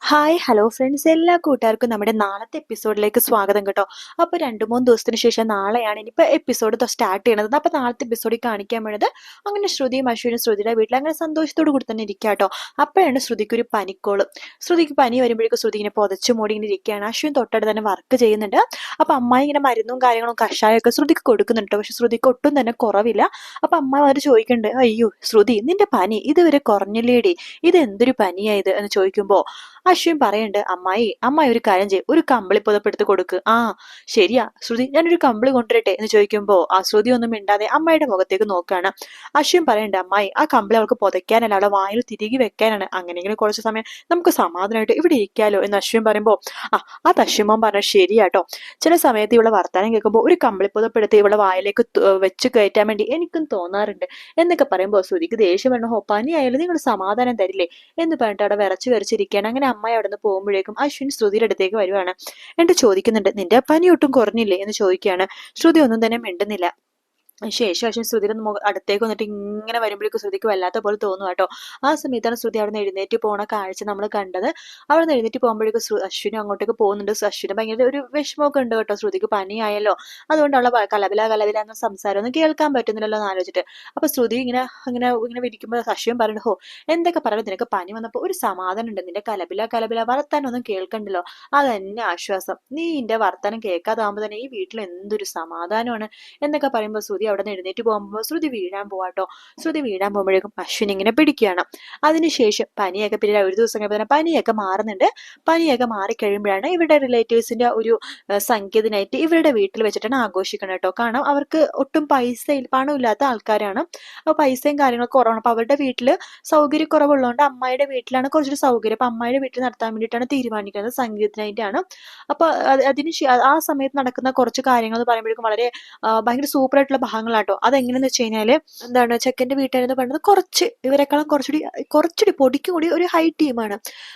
Hi hello friends, എല്ലാ കൂട്ടുകാർക്കും നമ്മുടെ നാളത്തെ എപ്പിസോഡിലേക്ക് സ്വാഗതം കേട്ടോ. അപ്പോൾ 2-3 ദിവസത്തിന് ശേഷം നാളെയാണ് ഇനിയിപ്പോൾ എപ്പിസോഡ് സ്റ്റാർട്ട് ചെയ്യണത്. അപ്പോൾ നാളത്തെ എപ്പിസോഡിൽ കാണിക്കാൻ വേണ്ടത് അങ്ങനെ ശ്രുതിയും അശ്വിനും ശ്രുതിയുടെ വീട്ടിൽ അങ്ങനെ സന്തോഷത്തോടു കൂടി തന്നെ ഇരിക്കുക കേട്ടോ. അപ്പോഴാണ് ശ്രുതിക്ക് ഒരു പനിക്കോള്. ശ്രുതിക്ക് പനി വരുമ്പോഴേക്കും ശ്രുതി ഇങ്ങനെ പുതച്ചു മൂടി ഇങ്ങനെ ഇരിക്കുകയാണ്. അശ്വിൻ തൊട്ടടുത്ത് തന്നെ വർക്ക് ചെയ്യുന്നുണ്ട്. അപ്പോൾ അമ്മായി ഇങ്ങനെ മരുന്നും കാര്യങ്ങളും കഷായമൊക്കെ ശ്രുതിക്ക് കൊടുക്കുന്നുണ്ട്. പക്ഷെ ശ്രുതിക്ക് ഒട്ടും തന്നെ കുറവില്ല. അപ്പോൾ അമ്മ അവർ ചോദിക്കുന്നുണ്ട്, അയ്യോ ശ്രുതി, നിന്റെ പനി ഇതുവരെ കുറഞ്ഞില്ലേടി, ഇത് എന്തൊരു പനിയായത് എന്ന് ചോദിക്കുമ്പോൾ അശ്വിൻ പറയണ്ട്, അമ്മായി ഒരു കാര്യം ചെയ്യും, ഒരു കമ്പിളി പുതപ്പെടുത്ത് കൊടുക്ക്. ആ ശരിയാ ശ്രുതി, ഞാനൊരു കമ്പിളി കൊണ്ടുവരട്ടെ എന്ന് ചോദിക്കുമ്പോ ആ ശ്രുതി ഒന്നും മിണ്ടാതെ അമ്മയുടെ മുഖത്തേക്ക് നോക്കുകയാണ്. അശ്വിൻ പറയണ്ട്, അമ്മായി ആ കമ്പിളി അവൾക്ക് പുതയ്ക്കാനല്ല, അവളെ വായിൽ തിരികെ വെക്കാനാണ്. അങ്ങനെയെങ്കിലും കുറച്ച് സമയം നമുക്ക് സമാധാനമായിട്ട് ഇവിടെ ഇരിക്കാലോ എന്ന് അശ്വിൻ പറയുമ്പോ അത് അശ്വിമോൻ പറഞ്ഞ ശരിയാട്ടോ. ചില സമയത്ത് ഇവിടെ വർത്താനം കേൾക്കുമ്പോൾ ഒരു കമ്പിളി പുതപ്പെടുത്ത് ഇവളെ വായിലേക്ക് വെച്ച് കയറ്റാൻ വേണ്ടി എനിക്കും തോന്നാറുണ്ട് എന്നൊക്കെ പറയുമ്പോൾ ശ്രുതിക്ക് ദേഷ്യം വരണം. ഹോ, പനി ആയാലും നിങ്ങൾ സമാധാനം തരില്ലേ എന്ന് പറഞ്ഞിട്ട് അവിടെ വിറച്ചിരിക്കുകയാണ്. അങ്ങനെ അമ്മായി അവിടെ നിന്ന് പോകുമ്പോഴേക്കും അശ്വിൻ ശ്രുതിയുടെ അടുത്തേക്ക് വരുവാണ്. എന്നിട്ട് ചോദിക്കുന്നുണ്ട്, നിന്റെ പനി ഒട്ടും കുറഞ്ഞില്ലേ എന്ന് ചോദിക്കുകയാണ്. ശ്രുതി ഒന്നും തന്നെ മിണ്ടുന്നില്ല. ശേഷം അശ്വിൻ ശ്രുതിയുടെ അടുത്തേക്ക് വന്നിട്ട് ഇങ്ങനെ വരുമ്പോഴേക്കും ശ്രുതിക്ക് വല്ലാത്ത പോലെ തോന്നും കേട്ടോ. ആ സമയത്താണ് ശ്രുതി അവിടെ നിന്ന് എഴുന്നേറ്റ് പോണ കാഴ്ച നമ്മൾ കണ്ടത്. അവിടെ നിന്ന് എഴുന്നേറ്റ് പോകുമ്പോഴേക്കും അശ്വിനും അങ്ങോട്ടേക്ക് പോകുന്നുണ്ട്. അശ്വിന് ഭയങ്കര ഒരു വിഷമമൊക്കെ ഉണ്ട് കേട്ടോ. ശ്രുതിക്ക് പനിയായല്ലോ, അതുകൊണ്ട് അവളെ കലബില എന്ന സംസാരമൊന്നും കേൾക്കാൻ പറ്റുന്നില്ലല്ലോ എന്ന് ആലോചിച്ചിട്ട്. അപ്പൊ ശ്രുതി ഇങ്ങനെ ഇങ്ങനെ ഇങ്ങനെ വിരിക്കുമ്പോൾ അശ്വിൻ പറഞ്ഞു, ഹോ എന്തൊക്കെ പറയുന്നത്, നിനക്ക് പനി വന്നപ്പോൾ ഒരു സമാധാനം ഉണ്ട്, നിന്റെ കലബില വർത്താനൊന്നും കേൾക്കണ്ടല്ലോ, അതന്നെ ആശ്വാസം. നീ എന്റെ വർത്താനം കേൾക്കാതാവുമ്പോ തന്നെ ഈ വീട്ടിൽ എന്തൊരു സമാധാനമാണ് എന്നൊക്കെ പറയുമ്പോൾ ശ്രുതി അവിടെ നിന്ന് എഴുന്നേറ്റ് പോകുമ്പോൾ ശ്രുതി വീഴാൻ പോവാട്ടോ. ശ്രുതി വീഴാൻ പോകുമ്പോഴേക്കും അശ്വിൻ ഇങ്ങനെ പിടിക്കുകയാണ്. അതിനുശേഷം പനിയൊക്കെ പിന്നെ ഒരു ദിവസം കഴിയുമ്പോൾ തന്നെ പനിയൊക്കെ മാറുന്നുണ്ട്. പനിയൊക്കെ മാറിക്കഴിയുമ്പോഴാണ് ഇവരുടെ റിലേറ്റീവ്സിന്റെ ഒരു സംഗീതനായിട്ട് ഇവരുടെ വീട്ടിൽ വെച്ചിട്ടാണ് ആഘോഷിക്കുന്നത് കേട്ടോ. കാരണം അവർക്ക് ഒട്ടും പണമില്ലാത്ത ആൾക്കാരാണ്. അപ്പോൾ പൈസയും കാര്യങ്ങളൊക്കെ കുറവാണ്. അപ്പൊ അവരുടെ വീട്ടില് സൗകര്യക്കുറവുള്ളതുകൊണ്ട് അമ്മായിയുടെ വീട്ടിലാണ് കുറച്ചൊരു സൗകര്യം. അപ്പൊ അമ്മായിയുടെ വീട്ടിൽ നടത്താൻ വേണ്ടിയിട്ടാണ് തീരുമാനിക്കുന്നത്. സംഗീതനായിട്ടാണ്. അപ്പൊ ആ സമയത്ത് നടക്കുന്ന കുറച്ച് കാര്യങ്ങൾ എന്ന് പറയുമ്പോഴേക്കും വളരെ ഭയങ്കര സൂപ്പർ ആയിട്ടുള്ള ഭാഗങ്ങളാട്ടോ. അതെങ്ങനെയെന്ന് വെച്ച് കഴിഞ്ഞാല് എന്താണ്, ചെക്കന്റെ വീട്ടുകാരെന്ന് പറയുന്നത് കുറച്ച് ഇവരെക്കാളും കുറച്ചുകൂടി പൊടിക്കും കൂടി ഒരു ഹൈ ടീമാണ്.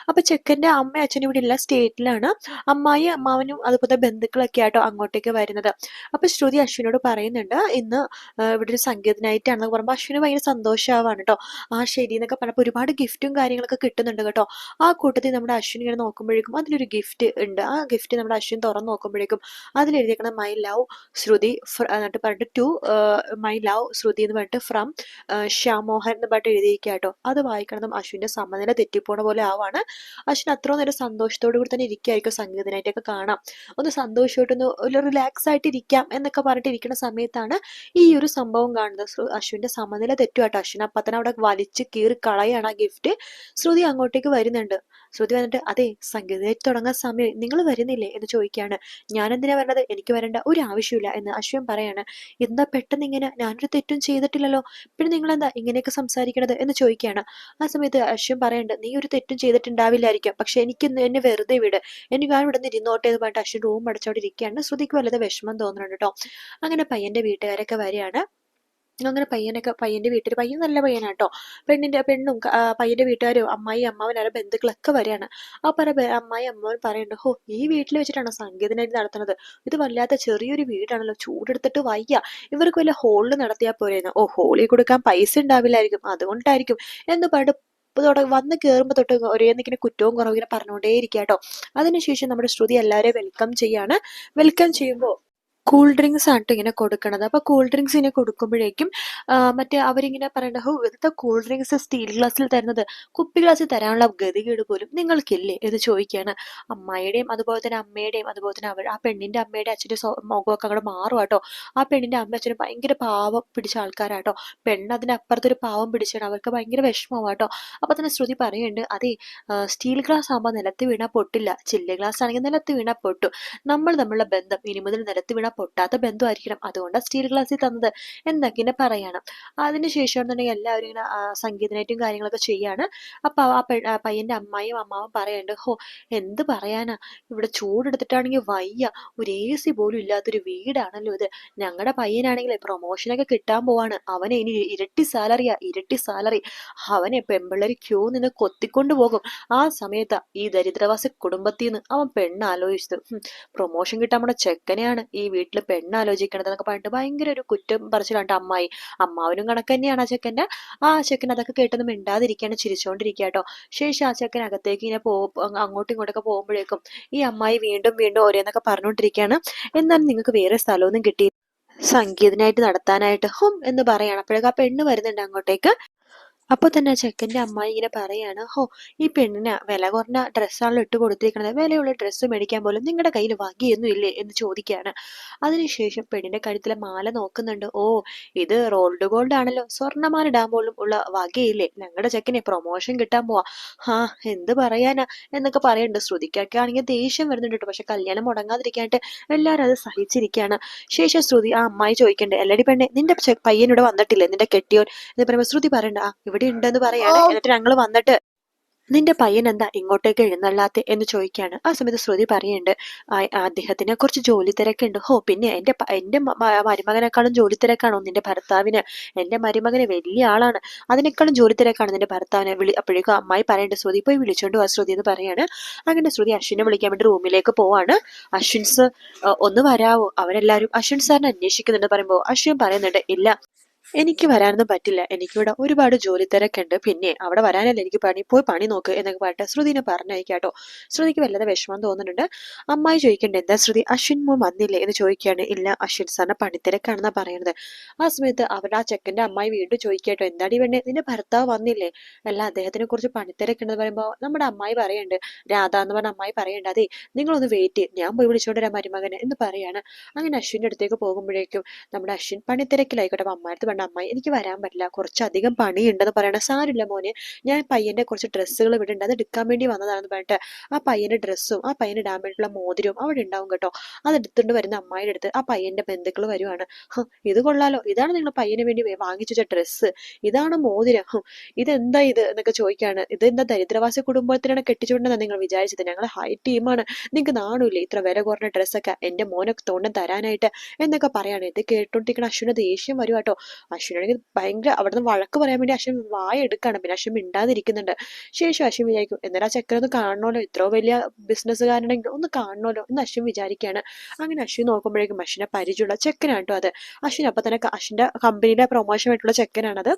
അപ്പൊ ചെക്കന്റെ അമ്മയും അച്ഛനും ഇവിടെ ഇല്ല, സ്റ്റേറ്റിലാണ്. അമ്മാവനും അതുപോലെ ബന്ധുക്കളൊക്കെ ആട്ടോ അങ്ങോട്ടേക്ക് വരുന്നത്. അപ്പൊ ശ്രുതി അശ്വിനോട് പറയുന്നുണ്ട്, ഇന്ന് ഇവിടെ ഒരു സംഗീതനായിട്ടാണെന്ന് പറയുമ്പോൾ അശ്വിന് ഭയങ്കര സന്തോഷമാവാണ് കേട്ടോ. ആ ശരി എന്നൊക്കെ പറഞ്ഞപ്പോൾ ഒരുപാട് ഗിഫ്റ്റും കാര്യങ്ങളൊക്കെ കിട്ടുന്നുണ്ട് കേട്ടോ. ആ കൂട്ടത്തിൽ നമ്മുടെ അശ്വിൻ ഇങ്ങനെ നോക്കുമ്പോഴേക്കും അതിലൊരു ഗിഫ്റ്റ് ഉണ്ട്. ആ ഗിഫ്റ്റ് നമ്മുടെ അശ്വിൻ തുറന്നു നോക്കുമ്പോഴേക്കും അതിലെഴുതിയേക്കണം മൈ ലവ് ശ്രുതി എന്നിട്ട് പറഞ്ഞിട്ട് ടു മൈ ലവ് ശ്രുതി എന്ന് പറഞ്ഞിട്ട് ഫ്രം ശ്യാം മോഹൻ എന്ന് പറഞ്ഞിട്ട് എഴുതിയിരിക്കുക കേട്ടോ. അത് വായിക്കണം അശ്വിന്റെ സമനില തെറ്റിപ്പോണ പോലെ ആവാണ്. അശ്വിൻ അത്രയും നേരം സന്തോഷത്തോടു കൂടി തന്നെ ഇരിക്കുകയായിരിക്കും. സംഗീതനായിട്ടൊക്കെ കാണാം, ഒന്ന് സന്തോഷമായിട്ടൊന്ന് റിലാക്സ് ആയിട്ട് ഇരിക്കാം എന്നൊക്കെ പറഞ്ഞിട്ട് ഇരിക്കുന്ന സമയത്താണ് ഈ ഒരു സംഭവം കാണുന്നത്. അശ്വിന്റെ സമനില തെറ്റുമാട്ടോ. അശ്വിൻ അപ്പം തന്നെ അവിടെ വലിച്ച് കീറി കളയാണ് ആ ഗിഫ്റ്റ്. ശ്രുതി അങ്ങോട്ടേക്ക് വരുന്നുണ്ട്. ശ്രുതി വന്നിട്ട്, അതെ സംഗീതമായിട്ട് തുടങ്ങാൻ സമയം, നിങ്ങൾ വരുന്നില്ലേ എന്ന് ചോദിക്കുകയാണ്. ഞാൻ എന്തിനാ വരണത്, എനിക്ക് വരേണ്ട ഒരു ആവശ്യമില്ല എന്ന് അശ്വിൻ പറയാണ്. എന്താ പെട്ടെന്ന് ഇങ്ങനെ, ഞാനൊരു തെറ്റും ചെയ്തിട്ടില്ലല്ലോ, പിന്നെ നിങ്ങൾ എന്താ ഇങ്ങനെയൊക്കെ സംസാരിക്കണത് എന്ന് ചോദിക്കുകയാണ്. ആ സമയത്ത് അശ്വിൻ പറയുന്നുണ്ട്, നീ ഒരു തെറ്റും ചെയ്തിട്ടുണ്ടാവില്ലായിരിക്കാം, പക്ഷെ എനിക്ക് എന്നെ വെറുതെ വിട്, എനിക്ക് ഞാൻ ഇവിടെ നിന്ന് ഇരുന്നോട്ടെ എന്ന് പറഞ്ഞിട്ട് അശ്വിൻ റൂം അടച്ചോടെ ഇരിക്കുകയാണ്. ശ്രുതിക്ക് വല്ലത് വിഷമം തോന്നുന്നുണ്ട് കേട്ടോ. അങ്ങനെ പയ്യന്റെ വീട്ടുകാരൊക്കെ വരികയാണ്. അങ്ങനെ പയ്യന്റെ വീട്ടിൽ, പയ്യൻ നല്ല പയ്യനാട്ടോ. പെണ്ണും പയ്യന്റെ വീട്ടുകാരും അമ്മാവനും ബന്ധുക്കളൊക്കെ വരികയാണ്. അമ്മാവൻ പറയുന്നുണ്ട്, ഹോ ഈ വീട്ടിൽ വെച്ചിട്ടാണോ സംഗീതനായിട്ട് നടത്തുന്നത്, ഇത് വല്ലാത്ത ചെറിയൊരു വീടാണല്ലോ, ചൂടെടുത്തിട്ട് വയ്യ, ഇവർക്ക് വല്ല ഹോളിൽ നടത്തിയാൽ പോരെയെന്ന്. ഓ ഹോളിൽ കൊടുക്കാൻ പൈസ ഉണ്ടാവില്ലായിരിക്കും, അതുകൊണ്ടായിരിക്കും എന്ന് പറഞ്ഞിട്ട് വന്ന് കയറുമ്പോൾ തൊട്ട് ഒരേന്നിങ്ങനെ കുറ്റവും കുറവും ഇങ്ങനെ പറഞ്ഞുകൊണ്ടേ ഇരിക്കാട്ടോ. അതിനുശേഷം നമ്മുടെ ശ്രുതി എല്ലാവരെയും വെൽക്കം ചെയ്യാണ്. വെൽക്കം ചെയ്യുമ്പോൾ കൂൾ ഡ്രിങ്ക്സ് ആട്ടോ ഇങ്ങനെ കൊടുക്കണത്. അപ്പൊ കൂൾ ഡ്രിങ്ക്സ് ഇങ്ങനെ കൊടുക്കുമ്പോഴേക്കും മറ്റേ അവരിങ്ങനെ പറയണ്ട, ഹോ ഇവിടുത്തെ കൂൾ ഡ്രിങ്ക്സ് സ്റ്റീൽ ഗ്ലാസ്സിൽ തരുന്നത് കുപ്പി ഗ്ലാസ്സിൽ തരാനുള്ള ഗതികേട് പോലും നിങ്ങൾക്കില്ലേ എന്ന് ചോദിക്കുകയാണ്. അമ്മായിയുടെയും അതുപോലെ തന്നെ അമ്മയുടെയും അതുപോലെ തന്നെ ആ പെണ്ണിന്റെ അമ്മയുടെ അച്ഛൻ്റെ മുഖമൊക്കെ അങ്ങോട്ട് മാറും കേട്ടോ. ആ പെണ്ണിന്റെ അമ്മ അച്ഛനും ഭയങ്കര പാവം പിടിച്ച ആൾക്കാരാട്ടോ. പെണ്ണ് അതിനപ്പുറത്തൊരു പാവം പിടിച്ചാണ്, അവർക്ക് ഭയങ്കര വിഷമമാട്ടോ. അപ്പൊ തന്നെ ശ്രുതി പറയുന്നുണ്ട്, അതെ സ്റ്റീൽ ഗ്ലാസ് ആകുമ്പോൾ നിലത്ത് വീണാൽ പൊട്ടില്ല, ചില്ല് ഗ്ലാസ് ആണെങ്കിൽ നിലത്ത് വീണാൽ പൊട്ടും, നമ്മൾ തമ്മിലുള്ള ബന്ധം ഇനി മുതൽ നിലത്ത് വീണാൽ പൊട്ടാത്ത ബന്ധമായിരിക്കണം, അതുകൊണ്ടാണ് സ്റ്റീൽ ഗ്ലാസ്സിൽ തന്നത് എന്നൊക്കെ ഇങ്ങനെ പറയണം. അതിനുശേഷം എന്നുണ്ടെങ്കിൽ എല്ലാവരും ഇങ്ങനെ സംഗീതനായിട്ടും കാര്യങ്ങളൊക്കെ ചെയ്യാണ്. അപ്പൊ പയ്യന്റെ അമ്മാവും പറയുന്നുണ്ട്, ഹോ എന്ത് പറയാനാ, ഇവിടെ ചൂടെടുത്തിട്ടാണെങ്കിൽ വയ്യ, ഒരു AC പോലും ഇല്ലാത്തൊരു വീടാണല്ലോ ഇത്, ഞങ്ങളുടെ പയ്യനാണെങ്കിൽ പ്രൊമോഷനൊക്കെ കിട്ടാൻ പോവാണ്, അവനെ ഇനി ഇരട്ടി സാലറി, അവനെ പെമ്പിള്ളേര് ക്യൂ നിന്ന് കൊത്തിക്കൊണ്ടു പോകും. ആ സമയത്താ ഈ ദരിദ്രവാസി കുടുംബത്തിൽ നിന്ന് അവൻ പെണ്ണ് ആലോചിച്ചത്. പ്രൊമോഷൻ കിട്ടാൻ പോണ ചെക്കനെയാണ് ഈ വീട്ടിൽ വീട്ടിൽ പെണ്ണാലോചിക്കണത് എന്നൊക്കെ പറഞ്ഞിട്ട് ഭയങ്കര ഒരു കുറ്റം പറച്ചിലാണ്ട് അമ്മായി. അമ്മാവനും കണക്ക് തന്നെയാണ് ആ ചെക്കൻ അതൊക്കെ കേട്ടൊന്നും മിണ്ടാതിരിക്കാണ്, ചിരിച്ചോണ്ടിരിക്കുക കേട്ടോ. ശേഷം ആ ചെക്കൻ അകത്തേക്ക് ഇങ്ങനെ അങ്ങോട്ടും ഇങ്ങോട്ടൊക്കെ പോകുമ്പോഴേക്കും ഈ അമ്മായി വീണ്ടും വീണ്ടും ഓരോന്നൊക്കെ പറഞ്ഞുകൊണ്ടിരിക്കുകയാണ്. എന്നാലും നിങ്ങൾക്ക് വേറെ സ്ഥലമൊന്നും കിട്ടി സംഗീതനായിട്ട് നടത്താനായിട്ട് ഹും എന്ന് പറയാണ്. അപ്പോഴേക്കും ആ പെണ്ണ് വരുന്നുണ്ട് അങ്ങോട്ടേക്ക്. അപ്പൊ തന്നെ ചെക്കന്റെ അമ്മായി ഇങ്ങനെ പറയാണ്, ഹോ, ഈ പെണ്ണിന് വില കുറഞ്ഞ ഡ്രസ്സാണല്ലോ ഇട്ട് കൊടുത്തിരിക്കണത്, വിലയുള്ള ഡ്രസ്സ് മേടിക്കാൻ പോലും നിങ്ങളുടെ കയ്യിൽ വകയൊന്നും ഇല്ലേ എന്ന് ചോദിക്കുകയാണ്. അതിനുശേഷം പെണ്ണിന്റെ കഴുത്തിലെ മാല നോക്കുന്നുണ്ട്. ഓ, ഇത് റോൾഡ് ഗോൾഡ് ആണല്ലോ, സ്വർണ്ണമാല ഇടാൻ പോലും ഉള്ള വകയില്ലേ, ഞങ്ങളുടെ ചെക്കനെ പ്രൊമോഷൻ കിട്ടാൻ പോവാ. ഹാ, എന്ത് പറയാനാ എന്നൊക്കെ പറയുന്നുണ്ട്. ശ്രുതിക്കൊക്കെ ആണെങ്കിൽ ദേഷ്യം വരുന്നുണ്ട് കേട്ടോ. പക്ഷെ കല്യാണം മുടങ്ങാതിരിക്കാനായിട്ട് എല്ലാരും അത് സഹിച്ചിരിക്കുകയാണ്. ശേഷം ശ്രുതി ആ അമ്മായി ചോദിക്കണ്ടേ, അല്ലടി പെണ്ണെ, നിന്റെ പയ്യൻ ഇവിടെ വന്നിട്ടില്ലേ, നിന്റെ കെട്ടിയോൻ എന്ന് പറയുമ്പോ ശ്രുതി പറയണ്ട, ആ ഇവിടെ ഉണ്ടെന്ന് പറയാണ്. എന്നിട്ട് ഞങ്ങൾ വന്നിട്ട് നിന്റെ പയ്യൻ എന്താ ഇങ്ങോട്ടേക്ക് എഴുന്നള്ളാത്തെ എന്ന് ചോദിക്കുകയാണ്. ആ സമയത്ത് ശ്രുതി പറയുന്നുണ്ട്, അദ്ദേഹത്തിന് കുറച്ച് ജോലി തിരക്കുണ്ട്. ഹോ, പിന്നെ എന്റെ മരുമകനേക്കാളും ജോലി തിരക്കാണോ നിന്റെ ഭർത്താവിന്? എന്റെ മരുമകന് വലിയ ആളാണ്, അതിനേക്കാളും ജോലി തിരക്കാണ് നിന്റെ ഭർത്താവിനെ അപ്പോഴേക്കും അമ്മായി പറയേണ്ടത്, ശ്രുതി പോയി വിളിച്ചോണ്ട് വാ ശ്രുതി എന്ന് പറയാണ്. അങ്ങനെ ശ്രുതി അശ്വിനെ വിളിക്കാൻ വേണ്ടി റൂമിലേക്ക് പോവാണ്. അശ്വിൻസ് ഒന്ന് വരാവോ, അവരെല്ലാരും അശ്വിൻ സാറിനെ അന്വേഷിക്കുന്നുണ്ട് പറയുമ്പോ അശ്വിൻ പറയുന്നുണ്ട്, ഇല്ല എനിക്ക് വരാനൊന്നും പറ്റില്ല, എനിക്കിവിടെ ഒരുപാട് ജോലി തിരക്കുണ്ട്, പിന്നെ അവിടെ വരാനല്ലേ എനിക്ക് പണി, പോയി പണി നോക്ക് എന്നൊക്കെ പറഞ്ഞിട്ട് ശ്രുതിനെ പറഞ്ഞയക്കാട്ടോ. ശ്രുതിക്ക് വല്ലാതെ വിഷമം തോന്നുന്നുണ്ട്. അമ്മായി ചോദിക്കണ്ടേ, എന്താ ശ്രുതി അശ്വിൻ മോൻ വന്നില്ലേ എന്ന് ചോദിക്കുകയാണ്. ഇല്ല, അശ്വിൻ സാറിന് പണിത്തിരക്കാണെന്നാ പറയുന്നത്. ആ സമയത്ത് അവരുടെ ആ ചെക്കന്റെ അമ്മായി വീണ്ടും ചോദിക്കാട്ടോ, എന്താടി വേണ്ടേ, നിന്റെ ഭർത്താവ് വന്നില്ലേ? അല്ല, അദ്ദേഹത്തിനെ കുറിച്ച് പണിത്തിരക്കുണ്ടെന്ന് പറയുമ്പോ നമ്മുടെ അമ്മായി പറയുന്നുണ്ട്, രാധ എന്ന് പറഞ്ഞ അമ്മായി പറയുന്നുണ്ട്, അതെ നിങ്ങളൊന്ന് വെയിറ്റ്, ഞാൻ പോയി വിളിച്ചോണ്ട് വരാം മരുമകനെ എന്ന് പറയാണ്. അങ്ങനെ അശ്വിന്റെ അടുത്തേക്ക് പോകുമ്പോഴേക്കും നമ്മുടെ അശ്വിൻ പണിത്തിരക്കിലായിക്കോട്ടെ. അപ്പൊ അമ്മാരത്ത് പറഞ്ഞ അമ്മായി, എനിക്ക് വരാൻ പറ്റില്ല, കുറച്ചധികം പണിയുണ്ടെന്ന് പറയണ. സാരില്ല മോനെ, ഞാൻ പയ്യന്റെ കുറച്ച് ഡ്രസ്സുകൾ ഇവിടെ ഉണ്ട്, അത് എടുക്കാൻ വേണ്ടി വന്നതാണെന്ന് പറഞ്ഞിട്ട് ആ പയ്യന്റെ ഡ്രസ്സും ആ പയ്യന് ഇടാൻ വേണ്ടിയിട്ടുള്ള മോതിരവും അവിടെ ഉണ്ടാവും കേട്ടോ. അത് എടുത്തുകൊണ്ട് വരുന്ന അമ്മായിയുടെ അടുത്ത് ആ പയ്യന്റെ ബന്ധുക്കൾ വരുവാണ്. ഇത് കൊള്ളാലോ, ഇതാണ് നിങ്ങൾ പയ്യന് വേണ്ടി വാങ്ങിച്ചു വെച്ച ഡ്രസ്സ്, ഇതാണ് മോതിരം, ഇതെന്താ ഇത് എന്നൊക്കെ ചോദിക്കാണ്. ഇത് എന്താ ദരിദ്രവാസി കുടുംബത്തിനാണ് കെട്ടിച്ചുകൊണ്ടെന്നാണ് നിങ്ങൾ വിചാരിച്ചത്? ഞങ്ങൾ ഹൈ ടീമാണ്, നിങ്ങൾക്ക് നാണൂല്ലേ ഇത്ര വില കുറഞ്ഞ ഡ്രസ്സൊക്കെ എന്റെ മോനൊക്കെ തോണ്ടം തരാനായിട്ട് എന്നൊക്കെ പറയാണ്. ഇത് കേട്ടോണ്ടിരിക്കണ അശ്വിന് ദേഷ്യം വരും കേട്ടോ. അശ്വിനാണെങ്കിൽ ഭയങ്കര അവിടുന്ന് വഴക്ക് പറയാൻ വേണ്ടി അശ്വിൻ വായ എടുക്കാണ്, പിന്നെ അശ്വിൻ മിണ്ടാതിരിക്കുന്നുണ്ട്. ശേഷം അശ്വിൻ വിചാരിക്കും, എന്നാലും ആ ചെക്കനൊന്ന് കാണണമല്ലോ, ഇത്ര വലിയ ബിസിനസ്സുകാരനെങ്കിൽ ഒന്ന് കാണണമല്ലോ എന്ന് അശ്വിൻ വിചാരിക്കുകയാണ്. അങ്ങനെ അശ്വിൻ നോക്കുമ്പോഴേക്കും അശ്വിനെ പരിചയമുള്ള ചെക്കനാട്ടോ അത്. അശ്വിൻ അപ്പൊ തന്നെ അശ്വിന്റെ കമ്പനിയുടെ പ്രൊമോഷൻ ആയിട്ടുള്ള ചെക്കനാണത്.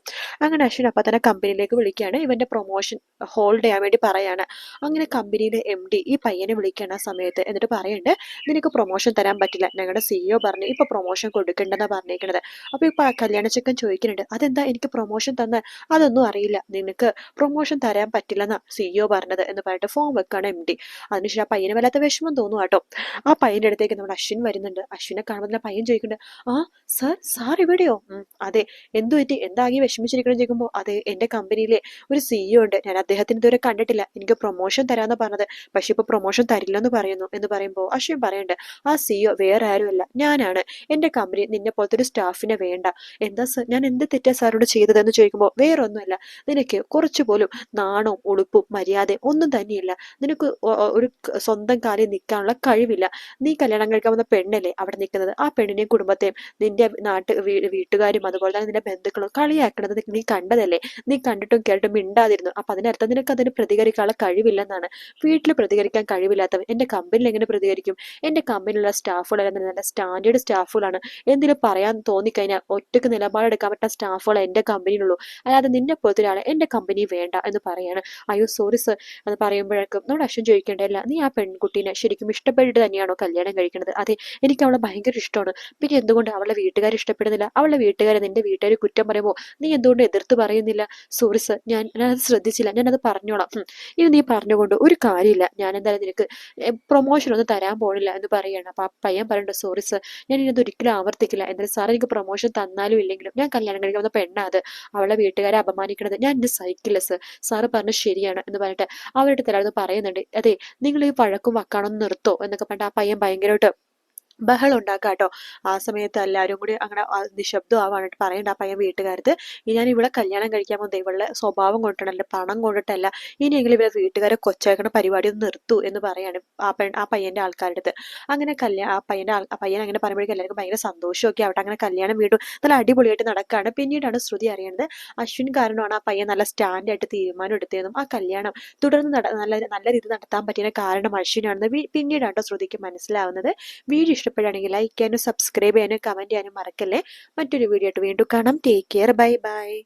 അങ്ങനെ അശ്വിൻ അപ്പൊ തന്നെ കമ്പനിയിലേക്ക് വിളിക്കുകയാണ്, ഇവന്റെ പ്രൊമോഷൻ ഹോൾഡ് ചെയ്യാൻ വേണ്ടി പറയാണ്. അങ്ങനെ കമ്പനിയിലെ MD ഈ പയ്യനെ വിളിക്കുകയാണ് ആ സമയത്ത്. എന്നിട്ട് പറയുന്നുണ്ട്, നിനക്ക് പ്രൊമോഷൻ തരാൻ പറ്റില്ല, ഞങ്ങളുടെ CEO പറഞ്ഞു ഇപ്പൊ പ്രൊമോഷൻ കൊടുക്കണ്ടെന്നാ പറഞ്ഞേക്കണത്. അപ്പൊ ഇപ്പൊ ആ കല്യാണ ചെക്കൻ ചോദിക്കുന്നുണ്ട്, അതെന്താ എനിക്ക് പ്രൊമോഷൻ തന്ന? അതൊന്നും അറിയില്ല, നിനക്ക് പ്രൊമോഷൻ തരാൻ പറ്റില്ലെന്നാ CEO പറഞ്ഞത് എന്ന് പറഞ്ഞിട്ട് ഫോൺ വെക്കാണ് MD. അതിനുശേഷം ആ പയ്യന് വല്ലാത്ത വിഷമം തോന്നും കേട്ടോ. ആ പയ്യന്റെ അടുത്തേക്ക് നമ്മുടെ അശ്വിൻ വരുന്നുണ്ട്. അശ്വിനെ കാണുമ്പോൾ പയ്യൻ ചോദിക്കുന്നുണ്ട്, ആ സാർ ഇവിടെയോ? അതെ, എന്തു പറ്റി, എന്താകെ വിഷമിച്ചിരിക്കണം ചോദിക്കുമ്പോൾ, അതെ എന്റെ കമ്പനിയിലെ ഒരു CEO ഉണ്ട്, ഞാൻ അദ്ദേഹത്തിന് ഇതുവരെ കണ്ടിട്ടില്ല, എനിക്ക് പ്രൊമോഷൻ തരാന്ന് പറഞ്ഞത്, പക്ഷെ ഇപ്പൊ പ്രൊമോഷൻ തരില്ലെന്ന് പറയുന്നു എന്ന് പറയുമ്പോൾ അശ്വിൻ പറയുന്നുണ്ട്, ആ CEO വേറെ ആരുമല്ല, ഞാനാണ്, എന്റെ കമ്പനി നിന്നെ പോലത്തെ ഒരു സ്റ്റാഫിനെ വേണ്ട. എന്താ സർ, ഞാൻ എന്ത് തെറ്റാ സാറിനോട് ചെയ്തതെന്ന് ചോദിക്കുമ്പോൾ, വേറൊന്നുമല്ല, നിനക്ക് കുറച്ചു പോലും നാണവും ഉളുപ്പും മര്യാദയും ഒന്നും തന്നെയില്ല, നിനക്ക് ഒരു സ്വന്തം കാലിൽ നിൽക്കാനുള്ള കഴിവില്ല. നീ കല്യാണം കഴിക്കാൻ വന്ന പെണ്ണല്ലേ അവിടെ നിൽക്കുന്നത്, ആ പെണ്ണിനെയും കുടുംബത്തെയും നിന്റെ വീട്ടുകാരും അതുപോലെ തന്നെ നിന്റെ ബന്ധുക്കളും കളിയാക്കണത് നീ കണ്ടതല്ലേ, നീ കണ്ടിട്ടും കേട്ടിട്ടും മിണ്ടാതിരുന്നു. അപ്പൊ അതിനർത്ഥം നിനക്ക് അതിന് പ്രതികരിക്കാനുള്ള കഴിവില്ലെന്നാണ്. വീട്ടിൽ പ്രതികരിക്കാൻ കഴിവില്ലാത്തവൻ എന്റെ കമ്പനിയിൽ എങ്ങനെ പ്രതികരിക്കും? എന്റെ കമ്പനിയിലുള്ള സ്റ്റാഫുകളെല്ലാം നല്ല സ്റ്റാൻഡേർഡ് സ്റ്റാഫുകളാണ്, എന്തെങ്കിലും പറയാൻ തോന്നിക്കഴിഞ്ഞാൽ ഒറ്റക്ക് നിലപാടെടുക്കാൻ പറ്റുന്ന സ്റ്റാഫുകൾ എന്റെ കമ്പനിയിലുള്ളൂ, അല്ലാതെ നിന്നെ പോലത്തെ ഒരാളെ എന്റെ കമ്പനി വേണ്ട എന്ന് പറയാണ്. അയ്യോ സോറി സർ എന്ന് പറയുമ്പോഴേക്കും നമ്മുടെ അശ്വിൻ ചോദിക്കേണ്ടല്ല, നീ ആ പെൺകുട്ടീനെ ശരിക്കും ഇഷ്ടപ്പെട്ടിട്ട് തന്നെയാണോ കല്യാണം കഴിക്കുന്നത്? അതെ, എനിക്ക് അവളെ ഭയങ്കര ഇഷ്ടമാണ്, പിന്നെ എന്തുകൊണ്ട് അവളുടെ വീട്ടുകാർ ഇഷ്ടപ്പെടുന്നില്ല? അവളുടെ വീട്ടുകാരെ നിന്റെ വീട്ടുകാർ കുറ്റം പറയുമ്പോൾ നീ എന്തുകൊണ്ട് എതിർത്ത് പറയുന്നില്ല? സോറി സർ, ഞാനത് ശ്രദ്ധിച്ചില്ല, ഞാനത് പറഞ്ഞോളാം. ഇത് നീ പറഞ്ഞുകൊണ്ട് ഒരു കാര്യമില്ല, ഞാൻ എന്തായാലും നിനക്ക് പ്രൊമോഷൻ ഒന്നും തരാൻ പോണില്ല എന്ന് പറയാണ്. അപ്പൊ ആ പയ്യൻ പറയണ്ട, സോറി സർ, ഞാൻ ഇന്നത് ഒരിക്കലും ആവർത്തിക്കില്ല, എന്തായാലും സാർ എനിക്ക് പ്രൊമോഷൻ തന്നാലും ഇല്ലെങ്കിലും ഞാൻ കല്യാണം കഴിക്കുന്ന പെണ്ണാ അത്, അവളെ വീട്ടുകാരെ അപമാനിക്കണത് ഞാൻ എന്നെ സഹിക്കില്ല സർ, സാറ് പറഞ്ഞത് ശരിയാണ് എന്ന് പറഞ്ഞിട്ട് അവരുടെ തരാമെന്ന് പറയുന്നുണ്ട്. അതെ, നിങ്ങൾ ഈ വഴക്കും വക്കാണോ നിർത്തോ എന്നൊക്കെ പറഞ്ഞിട്ട് ആ പയ്യൻ ഭയങ്കരമായിട്ട് ബഹളം ഉണ്ടാക്കാട്ടോ. ആ സമയത്ത് എല്ലാവരും കൂടി അങ്ങനെ നിശബ്ദമാവാനായിട്ട് പറയണ്ട ആ പയ്യൻ വീട്ടുകാരത്ത്, ഞാൻ ഇവിടെ കല്യാണം കഴിക്കാൻ പോകുന്നത് ഇവളുടെ സ്വഭാവം കൊണ്ടിട്ടല്ല, പണം കൊണ്ടിട്ടല്ല, ഇനിയെങ്കിലും ഇവരെ വീട്ടുകാരെ കൊച്ചാക്കണ പരിപാടി ഒന്ന് നിർത്തൂ എന്ന് പറയാണ് ആ പയ്യന്റെ ആൾക്കാരുടെ അടുത്ത്. അങ്ങനെ ആ പയ്യൻ അങ്ങനെ പറയുമ്പോഴേക്കും എല്ലാവർക്കും ഭയങ്കര സന്തോഷമൊക്കെ ആവട്ടെ. അങ്ങനെ കല്യാണം വീണ്ടും നല്ല അടിപൊളിയായിട്ട് നടക്കുകയാണ്. പിന്നീടാണ് ശ്രുതി അറിയുന്നത്, അശ്വിൻ കാരണമാണ് ആ പയ്യൻ നല്ല സ്റ്റാൻഡായിട്ട് തീരുമാനം എടുത്തതെന്നും ആ കല്യാണം തുടർന്ന് നല്ല രീതിയിൽ നടത്താൻ പറ്റിയ കാരണം അശ്വിനാണെന്ന് പിന്നീടാട്ടോ ശ്രുതിക്ക് മനസ്സിലാവുന്നത്. വീഡിയോ ഇഷ്ടപ്പെടുകയാണെങ്കിൽ ലൈക്ക് ചെയ്യാനും സബ്സ്ക്രൈബ് ചെയ്യാനും കമൻറ്റ് ചെയ്യാനും മറക്കല്ലേ. മറ്റൊരു വീഡിയോ ആയിട്ട് വീണ്ടും കാണാം. Take care. Bye bye.